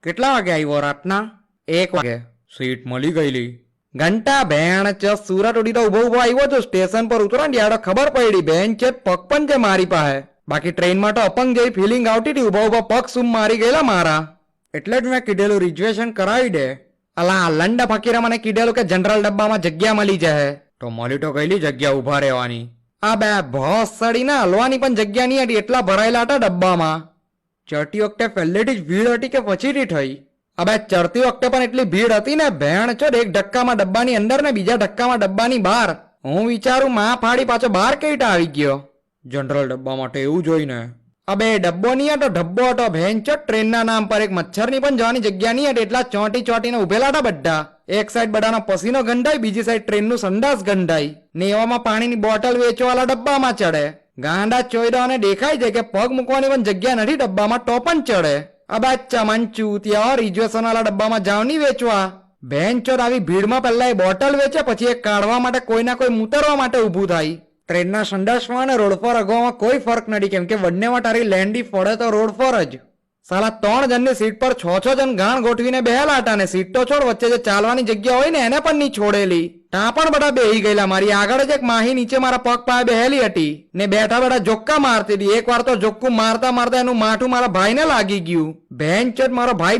કેટલા વાગે આવ્યો રાતના? 1 વાગે. સીટ મળી ગયેલી. ઘંટા ભેણ ચ સુરત ઉડી તો ઉભો ઉભો આવ્યો છું સ્ટેશન પર ઉતરો ને યાર ખબર પડી બેન છે પગ પણ છે મારી પાસે. બાકી ટ્રેનમાં તો અપંગ જેવી ફિલિંગ આવતી હતી. ઉભા ઉભા પગ સુમ મારી ગયેલા મારા. એટલે જ મેં કીધેલું રિઝર્વેશન કરાવી દે. અલા લંડા ફકીરે મને કીધેલું કે જનરલ ડબ્બામાં જગ્યા મળી જાય. તો મળી તો ગયેલી જગ્યા ઉભા રહેવાની. આ બે ભોસ સડીને હલવાની પણ જગ્યા નહીં હતી, એટલા ભરાયેલા હતા ડબ્બામાં. ચડતી વખતે પહેલેથી જ ભીડ હતી કે પછીથી થઈ? હવે ચડતી વખતે પણ એટલી ભીડ હતી ને ભેણ ચો, એક ધક્કામાં ડબ્બાની અંદર ને બીજા ધક્કામાં ડબ્બાની બહાર. હું વિચારું માં ફાડી પાછો બહાર કઈ રીતે આવી ગયો જનરલ ડબ્બા માટે એવું જોઈને. અબે ડબ્બો નહીં હતો, ડબ્બો હતો ભેણ ચો. ટ્રેનના નામ પર એક મચ્છરની પણ જવાની જગ્યા નહીં હતી, એટલા ચોંટી ચોંટીને ઉભેલા હતા બધા. એક સાઈડ બધાનો પસીનો ગંધાય, બીજી સાઈડ ટ્રેનનું સંડાસ ગંધાય ને એવામાં પાણીની બોટલ વેચવાવાળા ડબ્બામાં ચડે. ગાંડા ચોયડાને દેખાય છે કે પગ મૂકવાની પણ જગ્યા નથી ડબ્બામાં તો પણ ચડે. અબા ચમનચુ ત્યાં રિઝર્વેશન વાળા ડબ્બામાં જાવ નહીં વેચવા. બેન ચોર આવી ભીડમાં પહેલા એ બોટલ વેચે, પછી એ કાઢવા માટે કોઈના કોઈ મૂતરવા માટે ઊભું થાય. ટ્રેનના સંડાસમાં અને રોડ પર અગવામાં કોઈ ફરક નથી, કેમ કે બંનેમાં તારી લેન્ડી ફળે તો રોડ પર જ. સાલા 3 જણની સીટ પર 6 જણ ગાણ ગોઠવીને બેહેલા હતા ને સીટ તો છોડ, વચ્ચે જે ચાલવાની જગ્યા હોય ને એને પણ નહીં છોડેલી. ત્યાં પણ બધા બેહી ગયેલા. મારી આગળ જ એક માહી નીચે મારા પગ પાસે બેહેલી હતી ને બેઠા બેઠા જોક્કા મારતી હતી. એક વાર તો જોક્કું મારતા મારતા એનું માથું મારા ભાઈને લાગી ગયું. બેન ચટ મારો ભાઈ